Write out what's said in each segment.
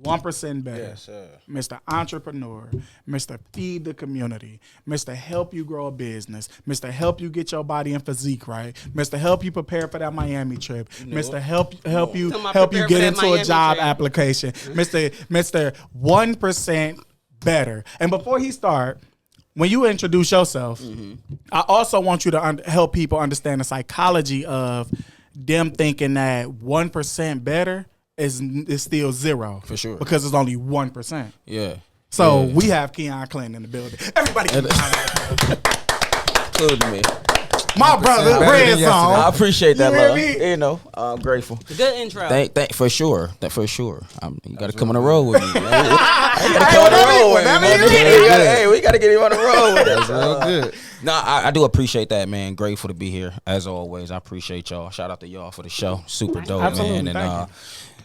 1% better. Yes, sir. Mr. Entrepreneur, Mr. Feed the Community, Mr. Help you grow a business, Mr. Help you get your body and physique right, Mr. Help you prepare for that Miami trip, Mr. Help you get into a job application, Mr. 1% better. And before he start, when you introduce yourself, I also want you to help people understand the psychology of them thinking that 1% better is still zero. For sure. Because it's only 1%. Yeah. So we have Keyon Clinton in the building. Everybody including me. My brother, Red Zone. I appreciate that, love. Me? You know, I'm grateful. Good intro. Thank for sure. That for sure. You got to come on the road with me. Man. We got to get him on the road with us. That's real good. No, I do appreciate that, man. Grateful to be here as always. I appreciate y'all. Shout out to y'all for the show. Super dope, Absolutely. man. And Thank you.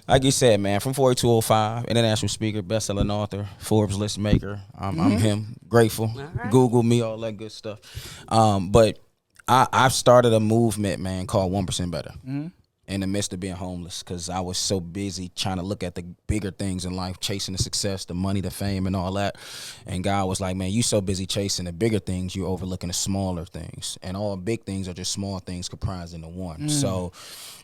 like you said, man, from 4205, international speaker, best-selling author, Forbes list maker. I'm him. Grateful. Right. Google me, all that good stuff. But I've started a movement, man, called 1% Better. In the midst of being homeless, because I was so busy trying to look at the bigger things in life, chasing the success, the money, the fame, and all that. And God was like, man, you so busy chasing the bigger things, you're overlooking the smaller things. And all big things are just small things comprised into one. So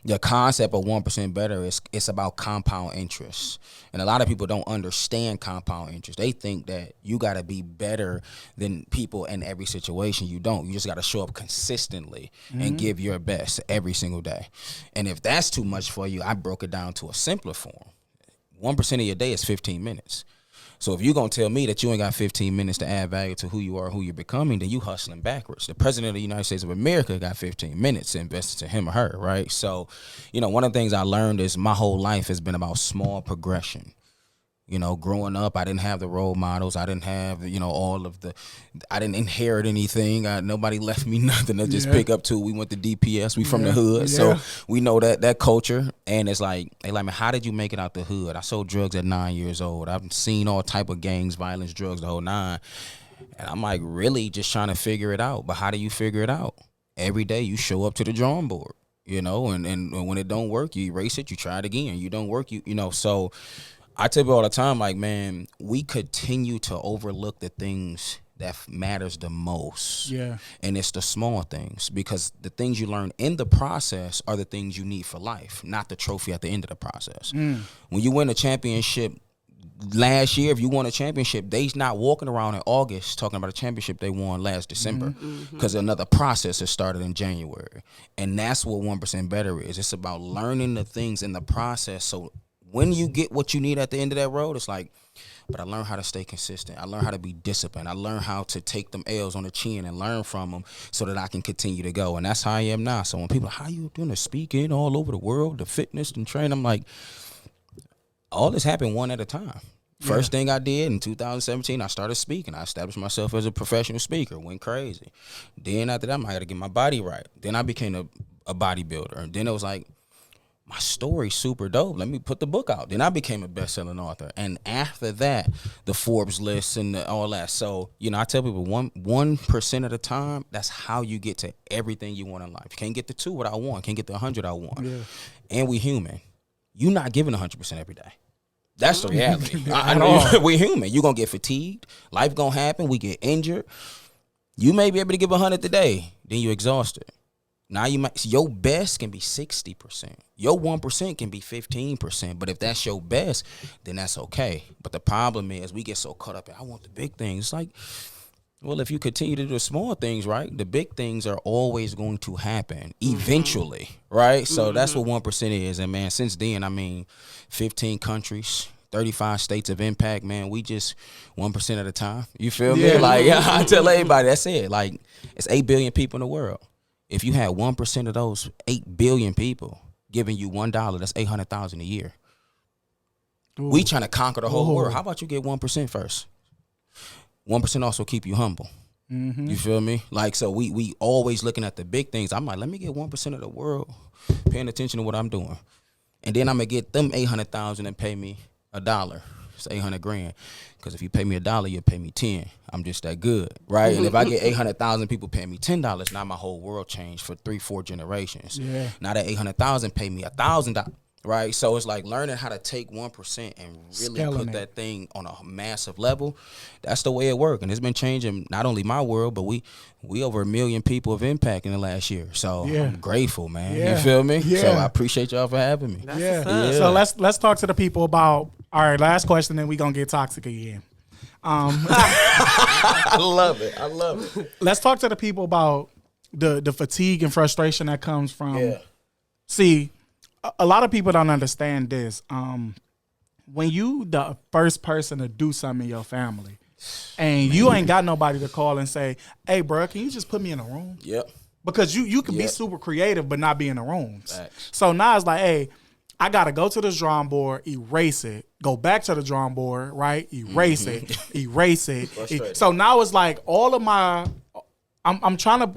the concept of 1% better it's about compound interest. And a lot of people don't understand compound interest. They think that you got to be better than people in every situation. You don't. You just got to show up consistently and give your best every single day. And if that's too much for you, I broke it down to a simpler form. 1% of your day is 15 minutes. So if you're going to tell me that you ain't got 15 minutes to add value to who you are, who you're becoming, then you hustling backwards. The president of the United States of America got 15 minutes to invest into him or her, right? So, you know, one of the things I learned is my whole life has been about small progression. You know, growing up, I didn't have the role models. I didn't have, you know, I didn't inherit anything. Nobody left me nothing to just pick up to. We went to DPS. We from the hood. So we know that culture. And it's like, they like, man, how did you make it out the hood? I sold drugs at 9 years old. I've seen all type of gangs, violence, drugs, the whole nine. And I'm like, really just trying to figure it out. But how do you figure it out? Every day you show up to the drawing board, you know, and when it don't work, you erase it, you try it again. You don't work, you know, so I tell people all the time, like, man, we continue to overlook the things that matters the most. Yeah. And it's the small things, because the things you learn in the process are the things you need for life, not the trophy at the end of the process. When you win a championship last year, if you won a championship, they's not walking around in August talking about a championship they won last December, because another process has started in January. And that's what 1% Better is. It's about learning the things in the process, so when you get what you need at the end of that road, it's like, but I learned how to stay consistent. I learned how to be disciplined. I learned how to take them L's on the chin and learn from them so that I can continue to go. And that's how I am now. So when people are, how you doing the speaking all over the world, the fitness and training, I'm like, all this happened one at a time. First thing I did in 2017, I started speaking. I established myself as a professional speaker, went crazy. Then after that, I got to get my body right. Then I became a bodybuilder. And then it was like, my story's super dope. Let me put the book out. Then I became a best-selling author. And after that, the Forbes list and all that. So, you know, I tell people 1% at a time, that's how you get to everything you want in life. You can't get the 2 what I want. Can't get the 100 I want. Yeah. And we human. You're not giving 100% every day. That's the reality. I know we're human. You're going to get fatigued. Life going to happen. We get injured. You may be able to give 100 today. Then you're exhausted. Now your best can be 60%. Your 1% can be 15%. But if that's your best, then that's okay. But the problem is we get so caught up in, I want the big things. It's like, well, if you continue to do the small things, right, the big things are always going to happen eventually, right? So that's what 1% is. And, man, since then, I mean, 15 countries, 35 states of impact, man, we just 1% at a time. You feel me? Like, I tell everybody, that's it. Like, it's 8 billion people in the world. If you had 1% of those 8 billion people giving you $1, that's 800,000 a year. Ooh. We trying to conquer the whole world. How about you get 1% first? 1% also keep you humble. You feel me? Like, so we always looking at the big things. I'm like, let me get 1% of the world paying attention to what I'm doing. And then I'm going to get them 800,000 and pay me $1. It's 800 grand. Because if you pay me $1, you'll pay me 10. I'm just that good, right? And if I get 800,000 people paying me $10, now my whole world changed for 3-4 generations. Yeah. Now that 800,000 pay me $1,000, Right, so it's like learning how to take 1% and really Scaling put it. that thing on a massive level. That's the way it works, and it's been changing not only my world, but we over 1 million people of impact in the last year. So Yeah. I'm grateful, man. Yeah. You feel me? Yeah. So I appreciate y'all for having me. That's Yeah. what's up. So let's talk to the people about. All right, last question, then we gonna get toxic again. I love it. Let's talk to the people about the fatigue and frustration that comes from. Yeah. See, a lot of people don't understand this. When you the first person to do something in your family, and you ain't got nobody to call and say, "Hey, bro, can you just put me in a room?" Yep. Because you can be Yep. super creative, but not be in the rooms. Facts. So now it's like, hey, I gotta go to the drawing board, erase it, go back to the drawing board, right? Erase it, erase it. Frustrating. So now it's like all of my, I'm trying to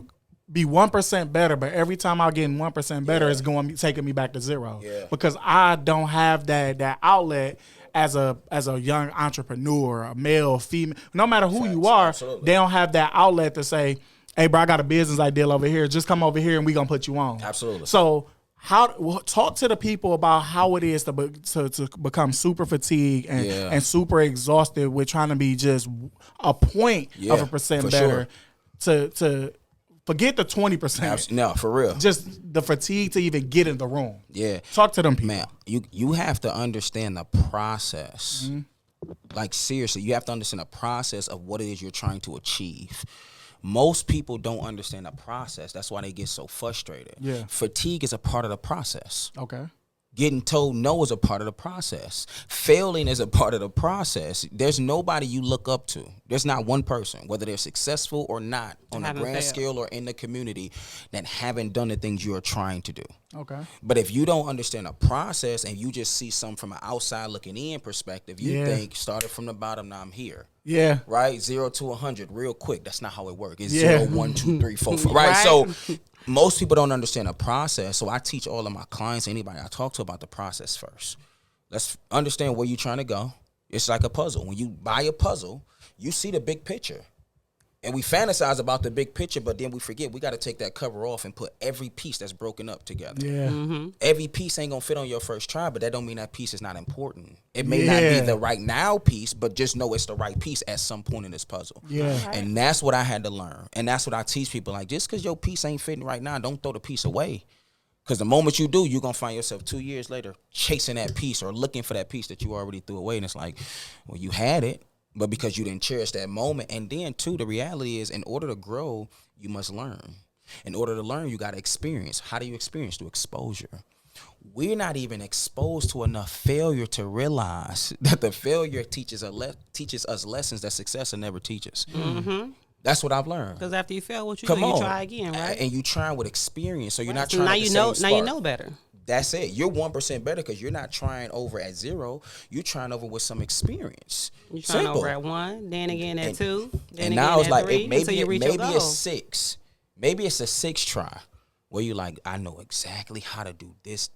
be 1% better, but every time I get 1% better, Yeah. it's taking me back to zero. Yeah. Because I don't have that outlet as a young entrepreneur, a male, female, no matter who you are, Absolutely. they don't have that outlet to say, hey, bro, I got a business idea over here. Just come over here and we gonna put you on. Absolutely. So talk to the people about how it is to become super fatigued and super exhausted with trying to be just a point of a percent for better to forget the 20%. No, for real. Just the fatigue to even get in the room. Yeah. Talk to them people. Man, you have to understand the process. Like seriously, you have to understand the process of what it is you're trying to achieve. Most people don't understand the process. That's why they get so frustrated. Yeah. Fatigue is a part of the process. Okay. Getting told no is a part of the process. Failing is a part of the process. There's nobody you look up to. There's not one person, whether they're successful or not, on a Haven't grand failed. scale or in the community, that haven't done the things you are trying to do. Okay. But if you don't understand the process and you just see something from an outside looking in perspective, you Yeah. think started from the bottom, now I'm here. Yeah. Right? 0 to 100 real quick. That's not how it works. It's Yeah. 0, 1, 2, 3, 4, 5. Right? Right. So most people don't understand the process. So I teach all of my clients, anybody I talk to, about the process first. Let's understand where you're trying to go. It's like a puzzle. When you buy a puzzle, you see the big picture. And we fantasize about the big picture, but then we forget we got to take that cover off and put every piece that's broken up together. Yeah. Every piece ain't gonna fit on your first try, but that don't mean that piece is not important. It may not Yeah. be the right now piece, but just know it's the right piece at some point in this puzzle. Yeah. And that's what I had to learn. And that's what I teach people. Like, just because your piece ain't fitting right now, don't throw the piece away. Because the moment you do, you're going to find yourself 2 years later chasing that piece or looking for that piece that you already threw away. And it's like, well, you had it, but because you didn't cherish that moment. And then, too, the reality is, in order to grow, you must learn. In order to learn, you got to experience. How do you experience? Through exposure. We're not even exposed to enough failure to realize that the failure teaches us lessons that success will never teach us. That's what I've learned. Because after you fail, what you Come do, on. you try again, right? And you trying with experience, so you're not So trying now at the you same know. Now spark. you know better. That's it. You're 1% better because you're not trying over at 0. You're trying over with some experience. You trying Simple. over at 1, then again at 2, then And again now it's at like 3, until you reach your maybe goal. it's 6. Maybe it's a 6 try where you like, I know exactly how to do this,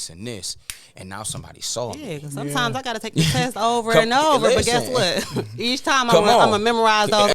and this, and now somebody saw Yeah, me. because sometimes I got to take the test over Come- and over. But guess listen. what? Each time Come I'm on. gonna memorize those